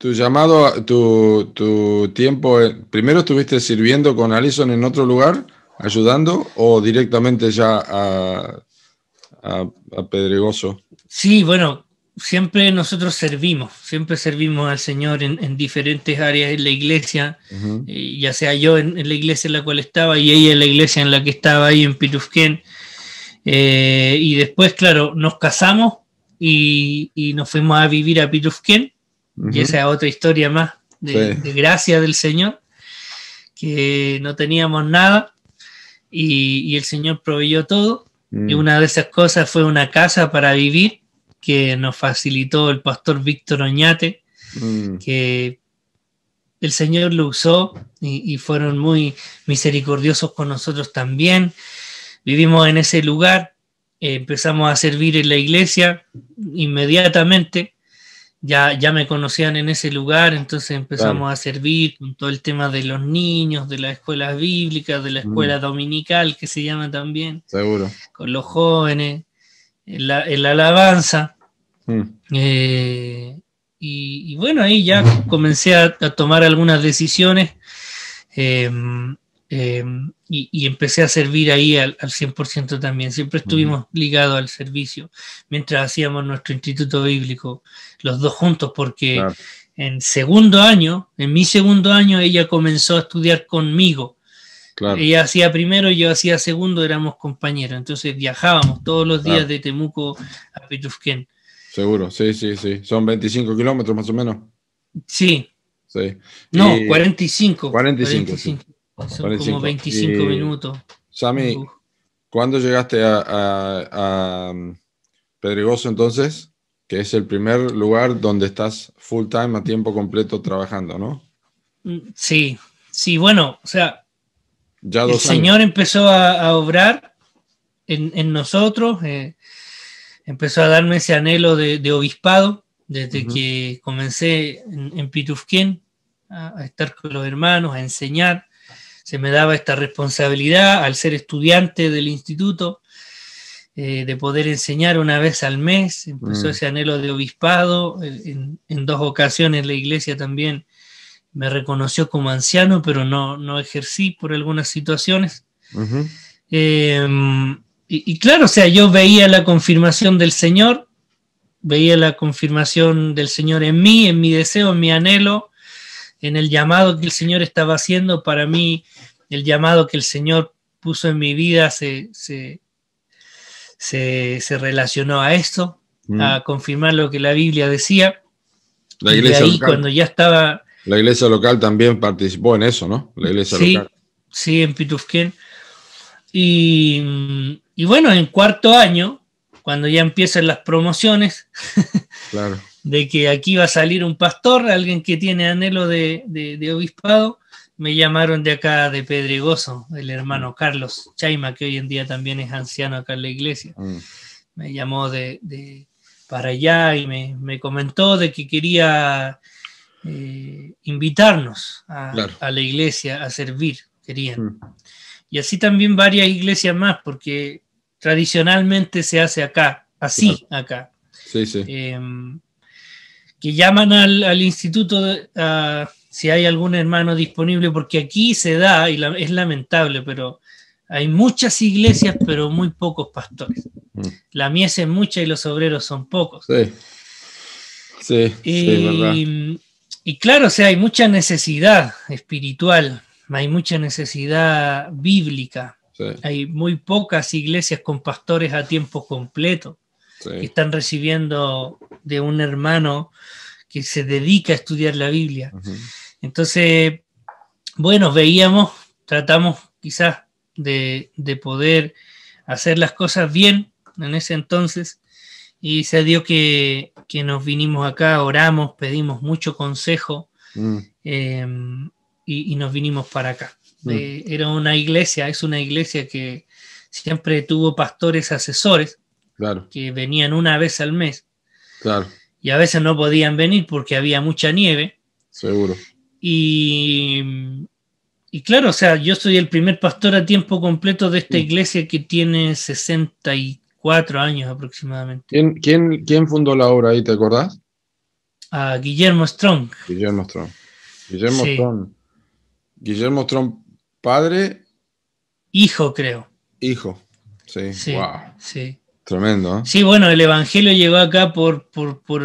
tu llamado, tu tiempo, ¿primero estuviste sirviendo con Alison en otro lugar, ayudando, o directamente ya a Pedregoso? Sí, bueno, siempre servimos al Señor en diferentes áreas en la iglesia, Ujú. ya sea yo en la iglesia en la cual estaba y ella en la iglesia en la que estaba ahí en Pitufquén. Y después, claro, nos casamos y nos fuimos a vivir a Pitufquén, y Ujú. esa es otra historia más Sí. de gracia del Señor, que no teníamos nada y el Señor proveyó todo. Y Mm. una de esas cosas fue una casa para vivir que nos facilitó el pastor Víctor Oñate, Mm. que el Señor lo usó y fueron muy misericordiosos con nosotros también. Vivimos en ese lugar, empezamos a servir en la iglesia inmediatamente. Ya me conocían en ese lugar, entonces Claro. empezamos a servir con todo el tema de los niños, de las escuelas bíblicas, de la Mm. escuela dominical, que se llama también, Seguro. con los jóvenes, en la alabanza. Mm. Eh, y bueno, ahí ya comencé a tomar algunas decisiones, eh, eh, y empecé a servir ahí al 100% también. Siempre Ujú. estuvimos ligados al servicio mientras hacíamos nuestro instituto bíblico, los dos juntos, porque Claro. en segundo año, en mi segundo año, ella comenzó a estudiar conmigo. Claro. Ella hacía primero, yo hacía segundo, éramos compañeros. Entonces viajábamos todos los días Claro. de Temuco a Pitufquén. Seguro. Sí, sí, sí. Son 25 kilómetros más o menos. Sí, Sí. no, Y 45, 45, sí. 45. Son como 45. 25 Y minutos en Sami, bus. ¿cuándo llegaste a Pedregoso entonces? Que es el primer lugar donde estás full time a tiempo completo trabajando, ¿no? Sí, sí, bueno, o sea, Ya el 2 años. Señor empezó a obrar en nosotros, empezó a darme ese anhelo de obispado desde Ujú. que comencé en Pitufquén a estar con los hermanos, a enseñar. Se me daba esta responsabilidad al ser estudiante del instituto, de poder enseñar una vez al mes. Empezó Mm. ese anhelo de obispado. En dos ocasiones la iglesia también me reconoció como anciano, pero no ejercí por algunas situaciones. Ujú. Eh, y claro, o sea, yo veía la confirmación del Señor, veía la confirmación del Señor en mi deseo, en mi anhelo, en el llamado que el Señor estaba haciendo. Para mí, el llamado que el Señor puso en mi vida se relacionó a esto, Mm. a confirmar lo que la Biblia decía. La Y de iglesia ahí, local. cuando ya estaba, La iglesia local también participó en eso, ¿no? La iglesia local. sí, sí, en Pitufquén. Y bueno, en cuarto año, cuando ya empiezan las promociones, Claro. de que aquí va a salir un pastor, alguien que tiene anhelo de obispado, me llamaron de acá de Pedregoso, el Mm. hermano Carlos Chaima, que hoy en día también es anciano acá en la iglesia. Mm. Me llamó para allá y me comentó de que quería invitarnos Claro. a la iglesia a servir, querían. Mm. Y así también varias iglesias más, porque tradicionalmente se hace acá, Claro. así acá. Sí, sí. Que llaman al instituto si hay algún hermano disponible, porque aquí se da, es lamentable, pero hay muchas iglesias, pero muy pocos pastores. Mm. La mies es mucha y los obreros son pocos. Sí, sí, sí, es verdad. Y claro, o sea, hay mucha necesidad espiritual, hay mucha necesidad bíblica, Sí, hay muy pocas iglesias con pastores a tiempo completo que sí. están recibiendo de un hermano que se dedica a estudiar la Biblia. Ujú. Entonces, bueno, tratamos quizás de poder hacer las cosas bien en ese entonces, y se dio que nos vinimos acá, oramos, pedimos mucho consejo, Mm. eh, y nos vinimos para acá. Mm. Era una iglesia, es una iglesia que siempre tuvo pastores asesores Claro, que venían una vez al mes claro, y a veces no podían venir porque había mucha nieve. seguro. Y, y claro, o sea, yo soy el primer pastor a tiempo completo de esta Mm. iglesia que tiene 64 años aproximadamente. ¿Quién fundó la obra ahí, te acordás? a Guillermo Strong. Guillermo Strong. Guillermo Sí. Strong. Guillermo Strong, padre, Hijo, creo. hijo. Sí, Sí, wow. sí. Tremendo, ¿eh? Sí, bueno, el Evangelio llegó acá por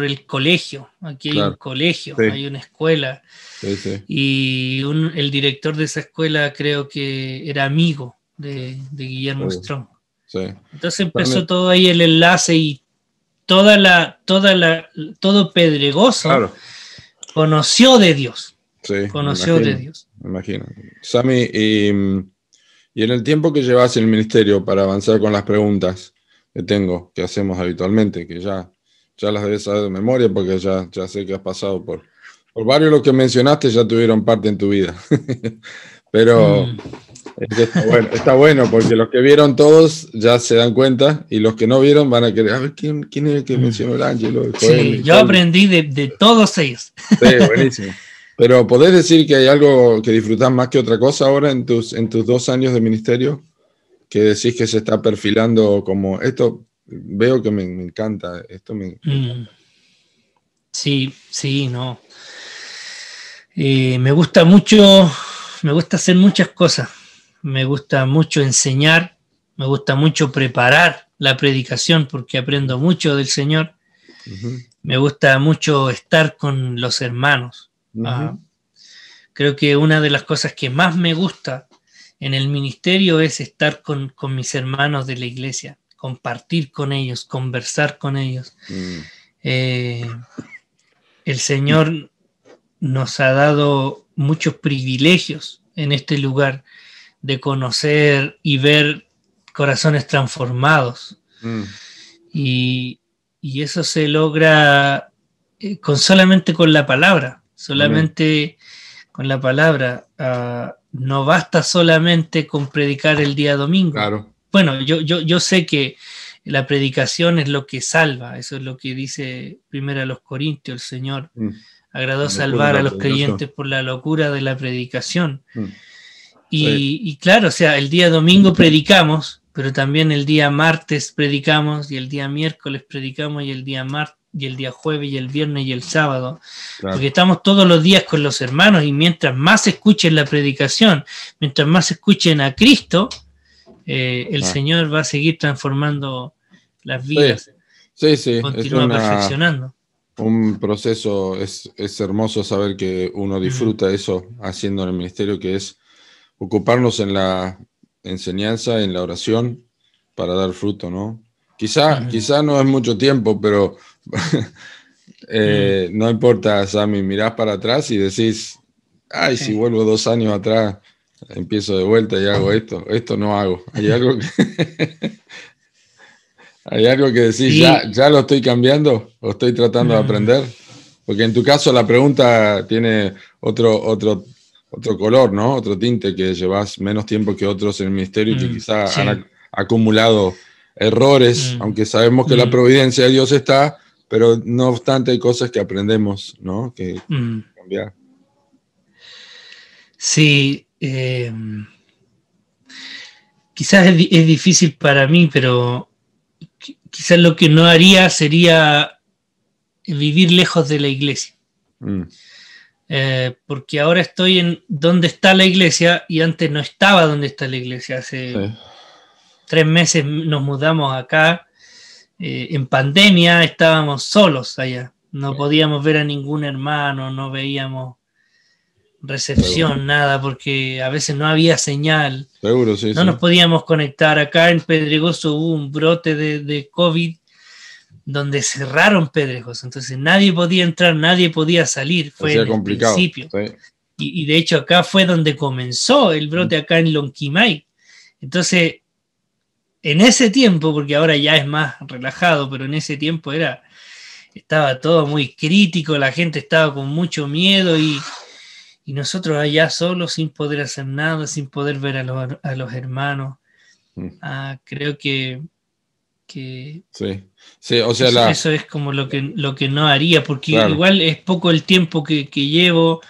el colegio. Aquí hay un Claro. colegio, Sí, hay una escuela. sí, sí. Y el director de esa escuela creo que era amigo de Guillermo Strong. Sí. Entonces empezó También, todo ahí el enlace y todo Pedregoso claro. conoció de Dios. Sí, Conoció de Dios. me imagino. Sammy, y en el tiempo que llevas en el ministerio para avanzar con las preguntas que tengo, que hacemos habitualmente, que ya las debes saber de memoria porque ya sé que has pasado por varios de los que mencionaste, ya tuvieron parte en tu vida. Pero es que está bueno porque los que vieron todos ya se dan cuenta y los que no vieron van a querer, a ver, ¿quién es el que mencionó el Ángelo, el Joel, Sí, el yo Colby? aprendí de todos ellos. Sí, buenísimo. Pero ¿podés decir que hay algo que disfrutás más que otra cosa ahora en tus 2 años de ministerio? Que decís que se está perfilando como esto, veo que me encanta, esto me encanta. Sí, sí, no. Me gusta mucho, me gusta hacer muchas cosas. Me gusta mucho enseñar, me gusta mucho preparar la predicación porque aprendo mucho del Señor. Ujú, Me gusta mucho estar con los hermanos. ujú, Creo que una de las cosas que más me gusta en el ministerio es estar con mis hermanos de la iglesia, compartir con ellos, conversar con ellos. mm, Eh, el Señor nos ha dado muchos privilegios en este lugar de conocer y ver corazones transformados. mm, Y, y eso se logra solamente con la palabra, amén. solamente con la palabra. No basta solamente con predicar el día domingo. Claro. Bueno, yo sé que la predicación es lo que salva, eso es lo que dice primero a los Corintios, el Señor Mm, agradó locura salvar a la los predicación. creyentes por la locura de la predicación. Mm, sí, Y claro, o sea, el día domingo predicamos, pero también el día martes predicamos, y el día miércoles predicamos, y el día y el día jueves, y el viernes, y el sábado, porque claro. estamos todos los días con los hermanos, y mientras más escuchen la predicación, mientras más escuchen a Cristo, el Ah, Señor va a seguir transformando las sí, vidas sí, y sí, es continúa perfeccionando. un proceso, es hermoso saber que uno Mm, disfruta eso haciendo en el ministerio, que es ocuparnos en la enseñanza, en la oración, para dar fruto, ¿no? mm, Quizá no es mucho tiempo, pero mm, no importa, Sammy, mirás para atrás y decís, ay, si sí. vuelvo 2 años atrás, empiezo de vuelta y hago esto no hago. Hay algo que decís, Sí, ya lo estoy cambiando o estoy tratando de mm, aprender. Porque en tu caso la pregunta tiene otro color, ¿no? Otro tinte, que llevas menos tiempo que otros en el ministerio y que quizá han sí. acumulado errores, Mm, aunque sabemos que la mm, providencia de Dios está, pero no obstante hay cosas que aprendemos, ¿no? Que mm. cambiar. Sí, quizás es difícil para mí, pero quizás lo que no haría sería vivir lejos de la iglesia. Mm, Porque ahora estoy en donde está la iglesia y antes no estaba donde está la iglesia. sí, Hace 3 meses nos mudamos acá. En pandemia estábamos solos allá. No podíamos ver a ningún hermano, no veíamos seguro, recepción, nada, porque a veces no había señal. seguro, sí, No nos sí. podíamos conectar. Acá en Pedregoso hubo un brote de COVID donde cerraron Pedregoso. Entonces nadie podía entrar, nadie podía salir. Fue Hacía en el complicado, principio. sí. Y de hecho acá fue donde comenzó el Mm, brote acá en Lonquimay. Entonces, en ese tiempo, porque ahora ya es más relajado, pero en ese tiempo estaba todo muy crítico, la gente estaba con mucho miedo y nosotros allá solos sin poder hacer nada, sin poder ver a los hermanos. mm, Creo que sí, sí, o sea, eso es como lo que no haría, porque claro, igual es poco el tiempo que llevo.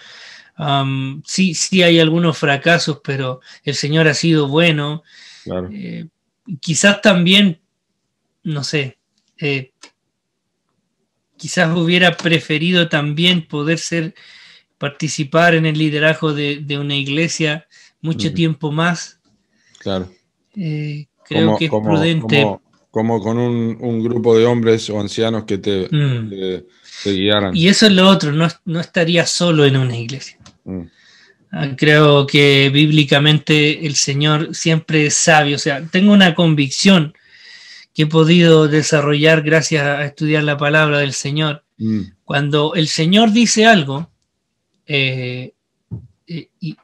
Sí, sí hay algunos fracasos, pero el Señor ha sido bueno. claro. Eh, Quizás también, no sé, quizás hubiera preferido también poder participar en el liderazgo de una iglesia mucho tiempo más. Claro. Creo que es prudente. Como con un grupo de hombres o ancianos que te guiaran. Y eso es lo otro, no estaría solo en una iglesia. Creo que bíblicamente el Señor siempre es sabio. O sea, tengo una convicción que he podido desarrollar gracias a estudiar la palabra del Señor. Cuando el Señor dice algo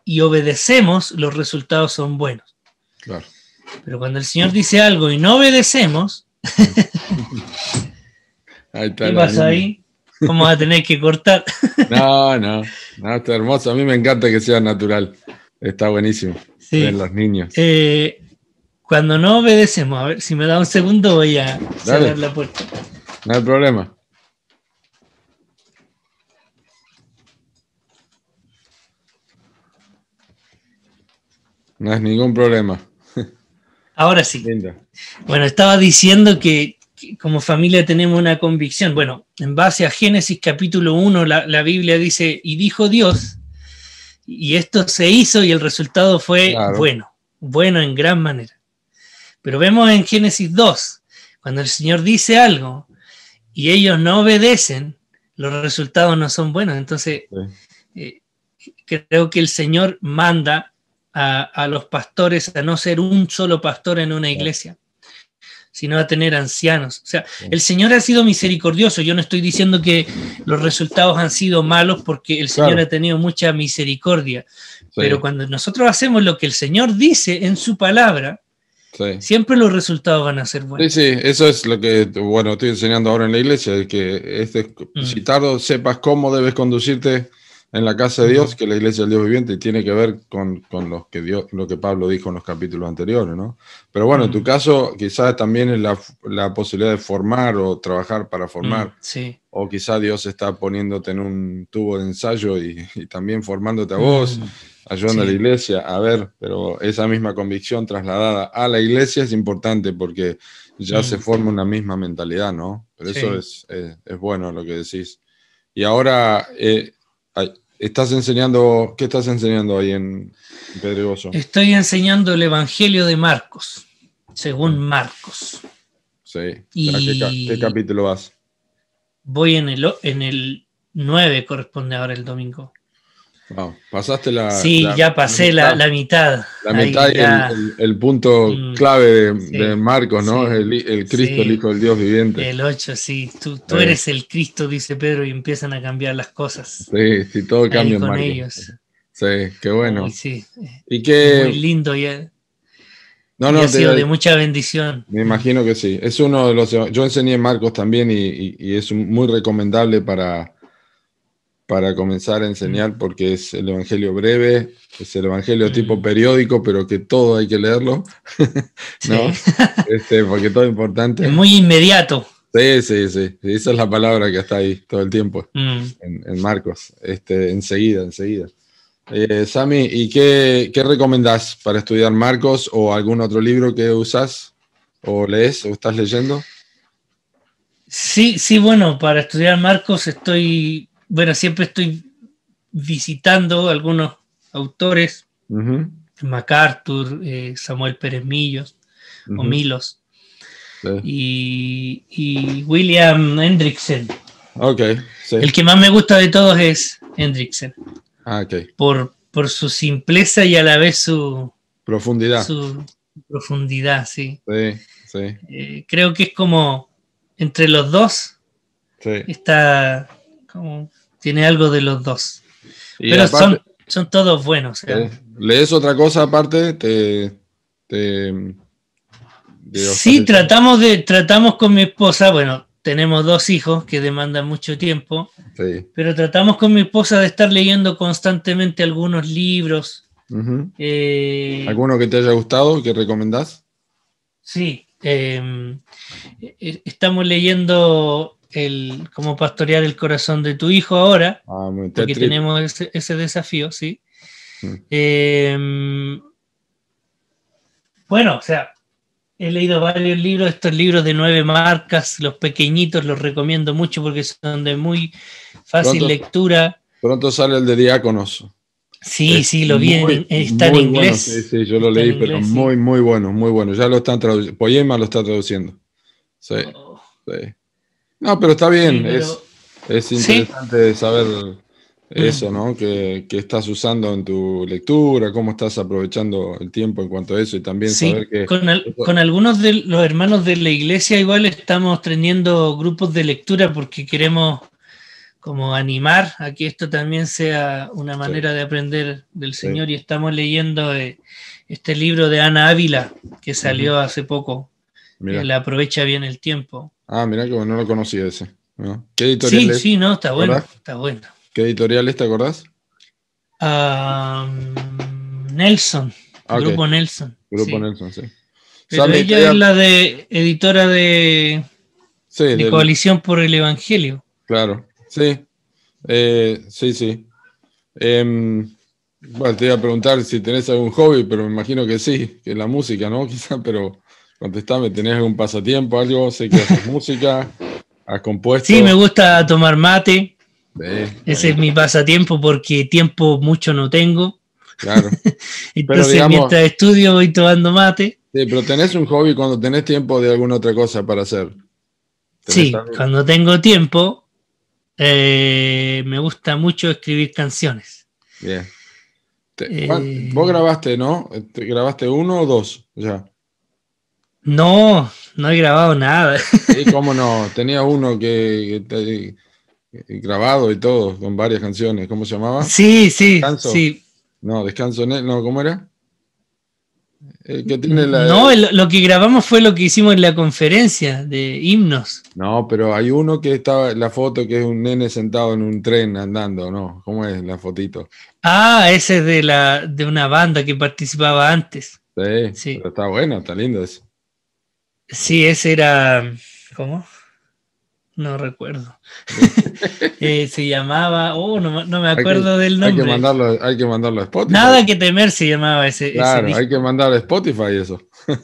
y obedecemos, los resultados son buenos. Claro. Pero cuando el Señor dice algo y no obedecemos, ¿qué pasa ahí? Vamos a tener que cortar. No, está hermoso. A mí me encanta que sea natural. Está buenísimo. Sí. Ven los niños. Cuando no obedecemos, a ver, si me da un segundo voy a cerrar la puerta. No hay problema. No es ningún problema. Ahora sí. Linda. Bueno, estaba diciendo que como familia tenemos una convicción. Bueno, en base a Génesis capítulo 1, la Biblia dice, y dijo Dios, y esto se hizo y el resultado fue bueno en gran manera. Pero vemos en Génesis 2, cuando el Señor dice algo y ellos no obedecen, los resultados no son buenos. Entonces, creo que el Señor manda a los pastores a no ser un solo pastor en una iglesia, sino a tener ancianos. O sea, el Señor ha sido misericordioso. Yo no estoy diciendo que los resultados han sido malos porque el Señor ha tenido mucha misericordia. Pero cuando nosotros hacemos lo que el Señor dice en su palabra, siempre los resultados van a ser buenos. Sí, eso es lo que, estoy enseñando ahora en la iglesia, que si tarde sepas cómo debes conducirte en la casa de Dios, que la iglesia del Dios viviente tiene que ver con lo que Pablo dijo en los capítulos anteriores, ¿no? Pero bueno, en tu caso quizás también es la posibilidad de formar o trabajar para formar, o quizás Dios está poniéndote en un tubo de ensayo y también formándote a vos, ayudando a la iglesia. A ver, pero esa misma convicción trasladada a la iglesia es importante porque ya se forma una misma mentalidad, ¿no? Pero eso es bueno lo que decís. Y ahora... ¿estás enseñando, qué estás enseñando ahí en Pedregoso? Estoy enseñando el Evangelio de Marcos, según Marcos. Sí. ¿Qué capítulo vas? Voy en el 9, corresponde ahora el domingo. Wow. Pasaste ya pasé la mitad. La mitad y el punto clave de Marcos, ¿no? El Cristo, el Hijo del Dios viviente. El 8, sí. Tú eres el Cristo, dice Pedro, y empiezan a cambiar las cosas. Sí, todo cambia en con Marcos. Ellos. Sí, qué bueno. ¿Y qué? Muy lindo ya. Ha sido de mucha bendición. Me imagino que sí. Es uno de los... Yo enseñé en Marcos también y es muy recomendable para comenzar a enseñar porque es el evangelio breve, es el evangelio tipo periódico, pero que todo hay que leerlo, ¿no? Porque todo es importante. Es muy inmediato. Sí, esa es la palabra que está ahí todo el tiempo en Marcos, enseguida. Sami, ¿y qué recomendás para estudiar Marcos o algún otro libro que usás o lees o estás leyendo? Sí, bueno, para estudiar Marcos siempre estoy visitando algunos autores, MacArthur, Samuel Pérez Millos, o Milos, y William Hendrickson. Okay, sí. El que más me gusta de todos es Hendrickson. Okay. Por su simpleza y a la vez su profundidad. Su profundidad, sí. Sí. Creo que es como entre los dos. Está como tiene algo de los dos. Y pero aparte, son todos buenos. ¿Lees otra cosa aparte? Sí, tratamos con mi esposa, bueno, tenemos 2 hijos que demandan mucho tiempo, pero tratamos con mi esposa de estar leyendo constantemente algunos libros. ¿Alguno que te haya gustado, que recomendás? Sí, estamos leyendo Cómo pastorear el corazón de tu hijo ahora, porque tenemos ese desafío, sí. Bueno, o sea, He leído varios libros, estos libros de 9 marcas, los pequeñitos, los recomiendo mucho porque son de muy fácil Pronto, lectura. pronto sale el de Diáconos. Sí, Es sí, lo vi, muy, está en muy bueno. Sí, inglés. sí, yo lo Está en leí, pero inglés, sí. muy, muy bueno, muy bueno. Ya lo están traduciendo. Poema lo está traduciendo. Sí, Oh, sí. No, pero está sí, bien. pero Es sí. interesante saber eso, Mm. ¿no? Que estás usando en tu lectura, cómo estás aprovechando el tiempo en cuanto a eso y también Sí, saber que... con algunos de los hermanos de la iglesia igual estamos teniendo grupos de lectura porque queremos como animar a que esto también sea una Sí, manera de aprender del sí. Señor y estamos leyendo este libro de Ana Ávila que Ujú. salió hace poco, Mira. la aprovecha bien el tiempo. Ah, mira que no lo conocía ese. ¿No? ¿Qué editorial Sí, es? sí, no, está ¿Te bueno, acordás? está bueno. ¿Qué editorial es? ¿Te acordás? Nelson, Ah, ok. Grupo Nelson, Grupo sí. Nelson, sí. Pero Sammy, ella es la de editora Sí, de Coalición por el Evangelio. claro. Sí, sí, sí. Bueno, te iba a preguntar si tenés algún hobby, pero me imagino que sí, que es la música, ¿no? Quizá, pero contestame, ¿tenés algún pasatiempo, algo? Sé que haces música, has Sí, me compuesto. gusta tomar mate. Ese es Bueno, mi pasatiempo porque tiempo mucho no tengo. claro. Pero Entonces, digamos, mientras estudio, voy tomando mate. sí, pero tenés un hobby cuando tenés tiempo de alguna otra cosa para hacer. ¿Tenés Sí, algo? cuando tengo tiempo, me gusta mucho escribir canciones. Bien. Vos Eh, grabaste, ¿no? ¿Te grabaste uno o dos? Ya. no, no he grabado nada. Sí, cómo no. Tenía uno grabado y todo, con varias canciones. ¿Cómo se llamaba? Sí, sí, Descanso. sí. No, Descanso en él. No, ¿cómo era? El que tiene No, lo que grabamos fue lo que hicimos en la conferencia de himnos. No, pero hay uno que estaba, la foto que es un nene sentado en un tren andando, ¿no? ¿Cómo es la fotito? Ah, ese es de una banda que participaba antes. Sí, pero Sí, está bueno, está lindo eso. sí, ese era. ¿Cómo? No recuerdo. Se llamaba. Oh, no, no me Hay que, acuerdo del nombre. hay que mandarlo a Spotify. Nada que temer se llamaba ese Claro, hay que disco. mandarlo a Spotify eso.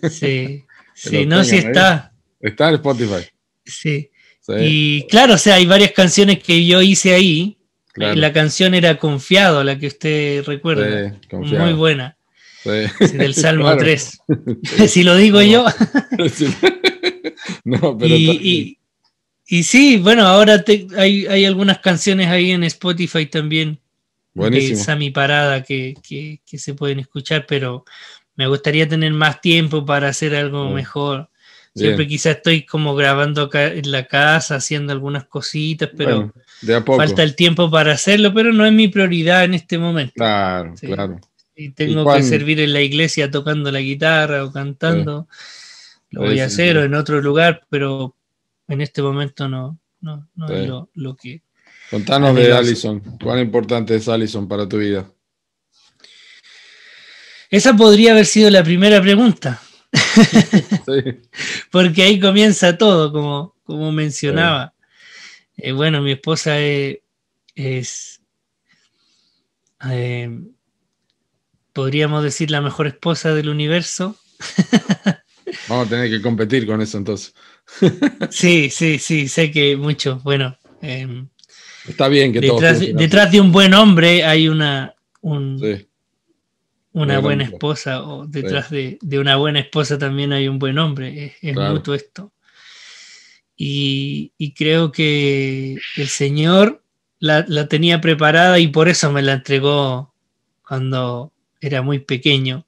Sí, Que sí, lo no, sí tengan ahí. está. Está en Spotify. Sí. Sí, Y claro, o sea, hay varias canciones que yo hice ahí. claro. La canción era Confiado, la que usted recuerda. Sí, Muy confiado. buena. Sí, Sí, del Salmo claro. 3. Sí. Si lo digo No, yo. no. Sí. No, pero está bien. Y, y sí, bueno, ahora hay algunas canciones ahí en Spotify también de Buenísimo. Sami Parada que se pueden escuchar, pero me gustaría tener más tiempo para hacer algo Sí. mejor. Siempre Bien. quizás estoy como grabando acá en la casa, haciendo algunas cositas, Bueno, pero de a falta poco. el tiempo para hacerlo, pero no es mi prioridad en este momento. Claro, Sí. claro. Si ¿Y tengo que cuán? servir en la iglesia tocando la guitarra o Sí, cantando, lo sí, voy a sí, hacer o sí, en otro lugar, pero en este momento no es sí. lo que Contanos de anhelo hacer. Allison. ¿Cuán importante es Allison para tu vida? Esa podría haber sido la primera pregunta, Sí, porque ahí comienza todo, como sí. mencionaba. Bueno, mi esposa es eh, podríamos decir, la mejor esposa del universo. Vamos a tener que competir con eso entonces. Sí, sí, sí, sé que mucho. Bueno, Está bien que todos detrás, piensen así. detrás de un buen hombre hay Sí, una una gran buena mujer. esposa, o Sí, detrás de una buena esposa también hay un buen hombre. Es claro. mutuo esto. Y creo que el Señor la tenía preparada y por eso me la entregó cuando era muy pequeño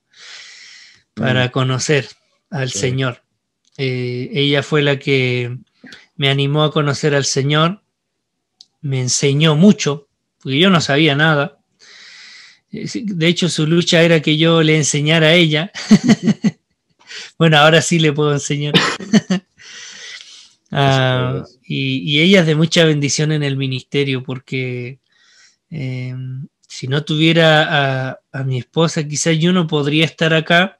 Mm, para conocer al sí, Señor. Ella fue la que me animó a conocer al Señor, me enseñó mucho, porque yo no sabía nada. De hecho, su lucha era que yo le enseñara a ella. Bueno, ahora sí le puedo enseñar. eso está bueno. Y ella es de mucha bendición en el ministerio, porque eh, si no tuviera a mi esposa, quizás yo no podría estar acá.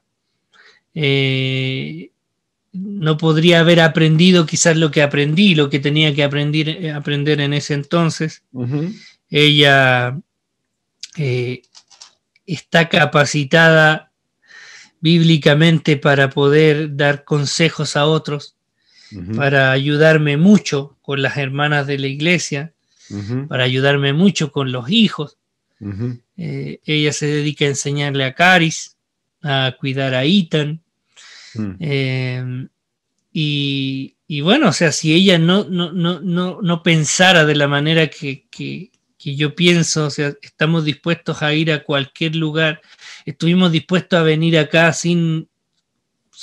Eh, no podría haber aprendido quizás lo que aprendí, lo que tenía que aprender en ese entonces. Ujú. Ella está capacitada bíblicamente para poder dar consejos a otros, para ayudarme mucho con las hermanas de la iglesia, para ayudarme mucho con los hijos. Ella se dedica a enseñarle a Caris, a cuidar a Ethan. Y bueno, o sea, si ella no pensara de la manera que yo pienso, o sea, estamos dispuestos a ir a cualquier lugar, estuvimos dispuestos a venir acá sin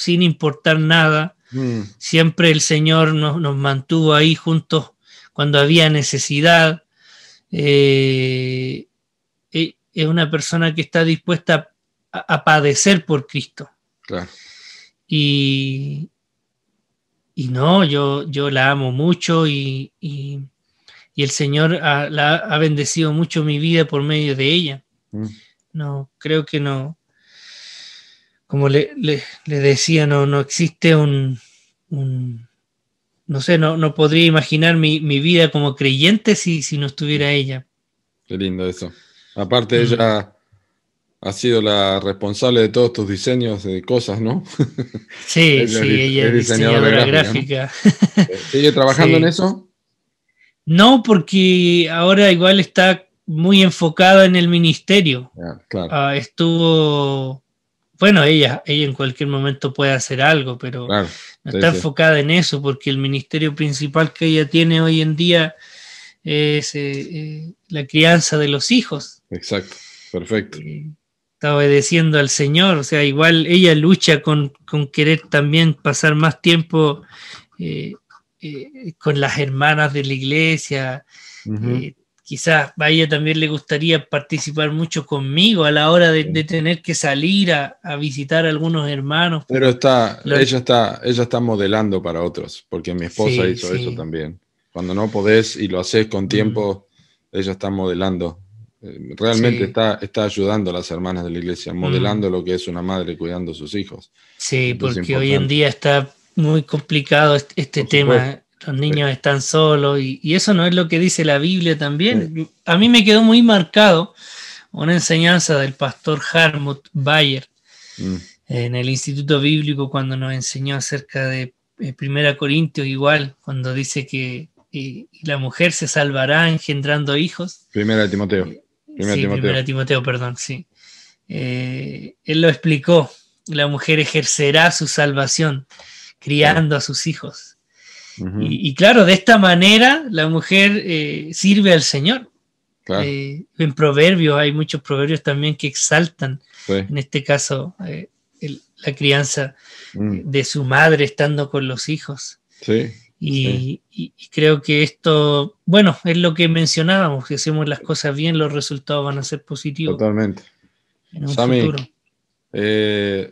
importar nada, siempre el Señor nos mantuvo ahí juntos cuando había necesidad. Es una persona que está dispuesta a padecer por Cristo. Claro. Y no, yo la amo mucho y el Señor ha bendecido mucho mi vida por medio de ella. No, creo que no, como le decía, no existe no sé, no podría imaginar mi vida como creyente si no estuviera ella. Qué lindo eso. Aparte ella ha sido la responsable de todos tus diseños de cosas, ¿no? Sí, ella es diseñadora gráfica. ¿No? ¿Sigue trabajando en eso? No, porque ahora igual está muy enfocada en el ministerio. Claro. Estuvo, bueno, ella en cualquier momento puede hacer algo, pero claro, no está enfocada en eso, porque el ministerio principal que ella tiene hoy en día es la crianza de los hijos. Exacto, perfecto. Está obedeciendo al Señor, o sea, igual ella lucha con querer también pasar más tiempo con las hermanas de la iglesia. Quizás a ella también le gustaría participar mucho conmigo a la hora de tener que salir a visitar a algunos hermanos. Pero ella está modelando para otros, porque mi esposa hizo eso también. Cuando no podés y lo haces con tiempo, ella está modelando. Realmente está ayudando a las hermanas de la iglesia, modelando lo que es una madre cuidando a sus hijos. Sí, esto porque hoy en día está muy complicado este tema. Los niños están solos y eso no es lo que dice la Biblia también. A mí me quedó muy marcado una enseñanza del pastor Hartmut Bayer en el Instituto Bíblico cuando nos enseñó acerca de 1 Corintios igual, cuando dice que la mujer se salvará engendrando hijos. 1 Timoteo. 1 Timoteo, perdón, sí. Él lo explicó. La mujer ejercerá su salvación criando a sus hijos. Y claro, de esta manera la mujer sirve al Señor. Claro. En proverbios, hay muchos proverbios también que exaltan, en este caso, la crianza de su madre estando con los hijos. Y creo que esto, bueno, es lo que mencionábamos, si hacemos las cosas bien, los resultados van a ser positivos. Totalmente. En un futuro. He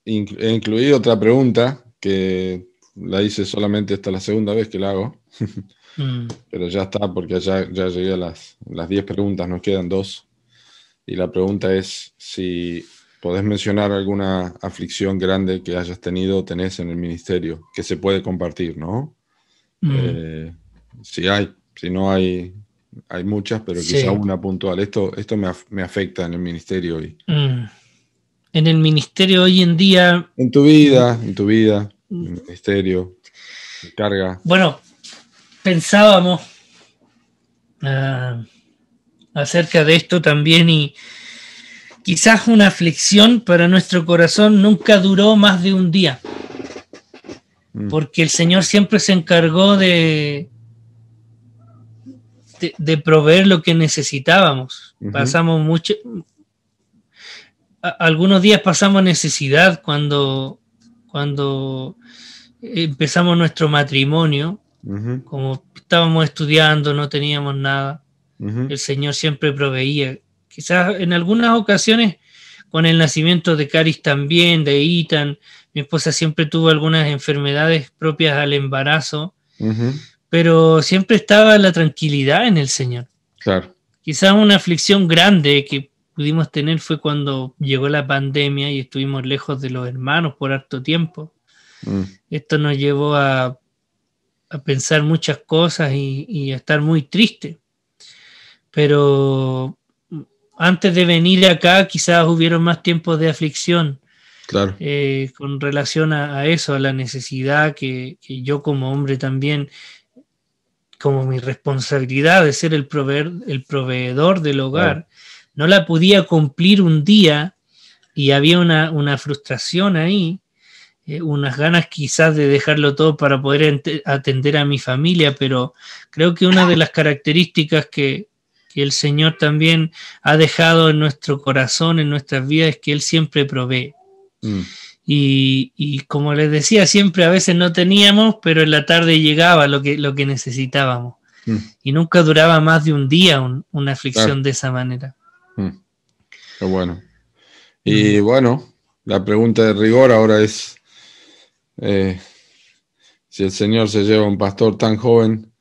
incluido otra pregunta que la hice solamente esta la segunda vez que la hago, pero ya está, porque ya llegué a las 10 preguntas, nos quedan 2. Y la pregunta es si podés mencionar alguna aflicción grande que hayas tenido o tenés en el ministerio, que se puede compartir, ¿no? Si hay, si no hay muchas, pero quizá una puntual. Esto me afecta en el ministerio. En el ministerio hoy en día... En tu vida, en el ministerio, carga. Bueno, pensábamos acerca de esto también y quizás una aflicción para nuestro corazón nunca duró más de un día, porque el Señor siempre se encargó de proveer lo que necesitábamos. Pasamos algunos días pasamos necesidad cuando empezamos nuestro matrimonio, como estábamos estudiando, no teníamos nada. El Señor siempre proveía. Quizás en algunas ocasiones con el nacimiento de Caris también, de Ethan, mi esposa siempre tuvo algunas enfermedades propias al embarazo, pero siempre estaba la tranquilidad en el Señor. Claro. Quizás una aflicción grande que pudimos tener fue cuando llegó la pandemia y estuvimos lejos de los hermanos por harto tiempo. Esto nos llevó a pensar muchas cosas y a estar muy tristes. Pero antes de venir acá quizás hubieron más tiempos de aflicción, Claro. Con relación a eso, a la necesidad que yo como hombre también, como mi responsabilidad de ser el proveedor del Claro. hogar, no la podía cumplir un día y había una frustración ahí, unas ganas quizás de dejarlo todo para poder atender a mi familia, pero creo que una de las características que el Señor también ha dejado en nuestro corazón, en nuestras vidas, es que Él siempre provee. Mm. Y como les decía, siempre a veces no teníamos, pero en la tarde llegaba lo que necesitábamos. Mm. Y nunca duraba más de un día una Claro. aflicción de esa manera. Mm. Qué bueno. Y Mm. bueno, la pregunta de rigor ahora es, eh, si el Señor se lleva a un pastor tan joven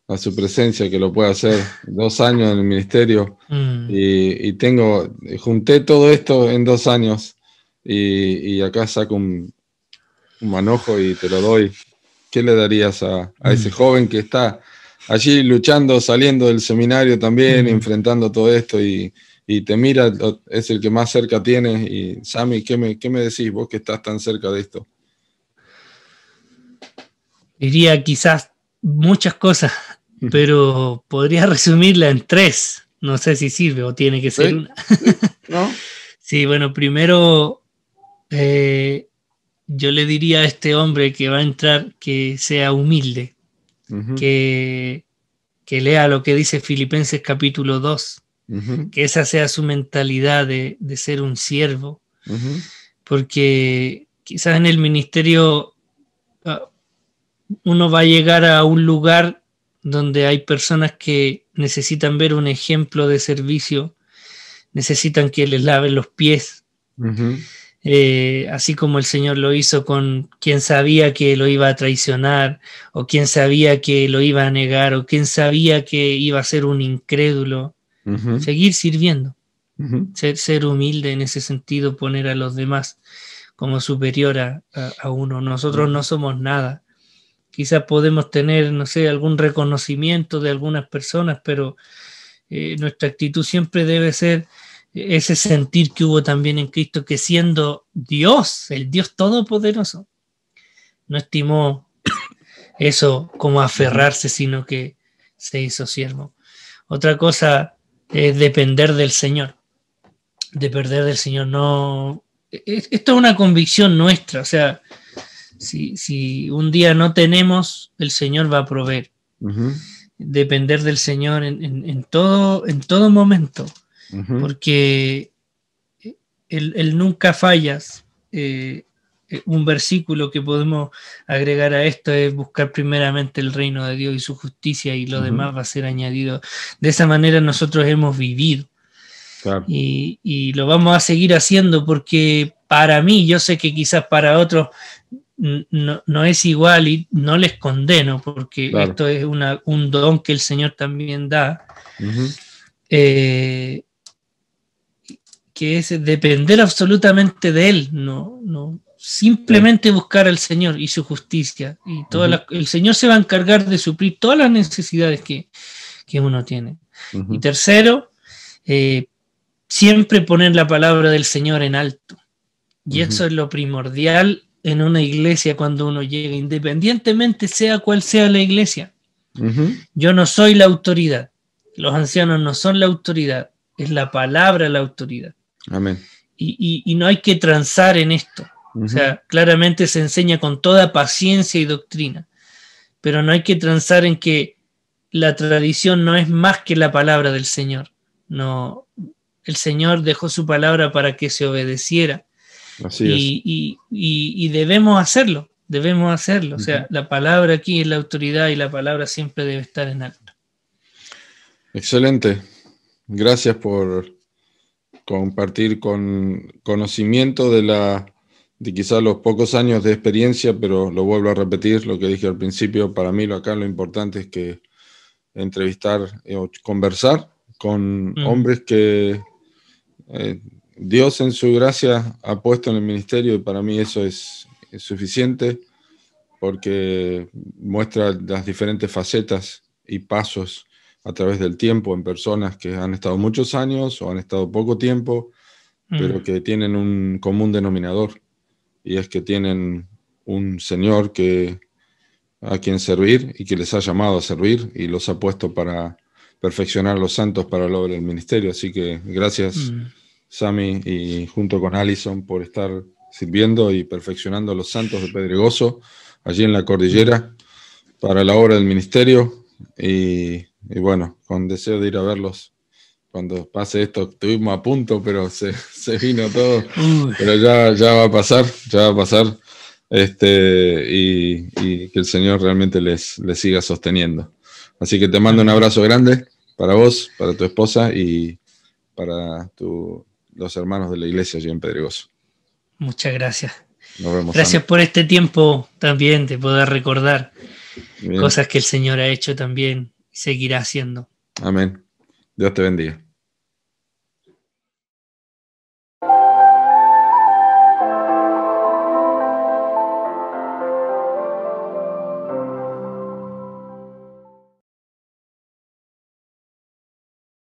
a su presencia, que lo puede hacer 2 años en el ministerio, Mm. y junté todo esto en 2 años, y acá saco un manojo y te lo doy. ¿Qué le darías a ese Mm. joven que está allí luchando, saliendo del seminario también, Mm. enfrentando todo esto, y te mira, es el que más cerca tiene? Y Sammy, ¿qué me decís vos que estás tan cerca de esto? Diría quizás muchas cosas, pero podría resumirla en tres. No sé si sirve o tiene que ser ¿Sí? una. ¿Sí? ¿No? Sí, bueno, primero yo le diría a este hombre que va a entrar que sea humilde, Ujú, que, que lea lo que dice Filipenses capítulo 2, ujú, que esa sea su mentalidad de ser un siervo, ujú, porque quizás en el ministerio uno va a llegar a un lugar donde hay personas que necesitan ver un ejemplo de servicio, necesitan que les laven los pies, ujú, así como el Señor lo hizo con quien sabía que lo iba a traicionar, o quien sabía que lo iba a negar, o quien sabía que iba a ser un incrédulo. ujú, Seguir sirviendo, ujú. ser humilde en ese sentido, poner a los demás como superior a uno. Nosotros no somos nada. Quizás podemos tener, no sé, algún reconocimiento de algunas personas, pero nuestra actitud siempre debe ser ese sentir que hubo también en Cristo, que siendo Dios, el Dios Todopoderoso, no estimó eso como Ujú. aferrarse, sino que se hizo siervo. Otra cosa es depender del Señor, depender del Señor. No, esto es una convicción nuestra, o sea, si un día no tenemos, el Señor va a proveer. Ujú, Depender del Señor en todo momento, ujú. porque Él nunca fallas. Un versículo que podemos agregar a esto es buscar primeramente el reino de Dios y su justicia, y lo Ujú. demás va a ser añadido. De esa manera nosotros hemos vivido Claro. y lo vamos a seguir haciendo, porque para mí, yo sé que quizás para otros no es igual, y no les condeno, porque Claro. esto es un don que el Señor también da, Ujú. eh, que es depender absolutamente de Él, Claro. simplemente buscar al Señor y su justicia, y Ujú, el Señor se va a encargar de suplir todas las necesidades que uno tiene. Y ujú. tercero, eh, siempre poner la palabra del Señor en alto. Y eso Ujú, es lo primordial en una iglesia cuando uno llega, independientemente sea cual sea la iglesia. ujú. Yo no soy la autoridad, los ancianos no son la autoridad, es la palabra la autoridad. Amén. Y no hay que transar en esto. O Ujú. sea, claramente se enseña con toda paciencia y doctrina, pero no hay que transar en que la tradición no es más que la palabra del Señor. No, el Señor dejó su palabra para que se obedeciera, Así es. y debemos hacerlo, debemos hacerlo. O Ujú. sea, la palabra aquí es la autoridad, y la palabra siempre debe estar en alto. Excelente. Gracias por compartir con conocimiento de quizás los pocos años de experiencia, pero lo vuelvo a repetir, lo que dije al principio. Para mí acá lo importante es que entrevistar o conversar con Mm. hombres que eh, Dios en su gracia ha puesto en el ministerio, y para mí eso es suficiente, porque muestra las diferentes facetas y pasos a través del tiempo en personas que han estado muchos años o han estado poco tiempo, Mm. pero que tienen un común denominador, y es que tienen un Señor a quien servir y que les ha llamado a servir y los ha puesto para perfeccionar a los santos para la obra del ministerio. Así que gracias, Sammy, y junto con Allison, por estar sirviendo y perfeccionando a los santos de Pedregoso, allí en la cordillera, para la obra del ministerio. Y bueno, con deseo de ir a verlos cuando pase esto. Estuvimos a punto, pero se vino todo. Pero ya va a pasar, y que el Señor realmente les siga sosteniendo. Así que te mando un abrazo grande para vos, para tu esposa y para los hermanos de la iglesia allí en Pedregoso. Muchas gracias. Nos vemos. Gracias por este tiempo también de poder recordar Bien. Cosas que el Señor ha hecho también y seguirá haciendo. Amén. Dios te bendiga.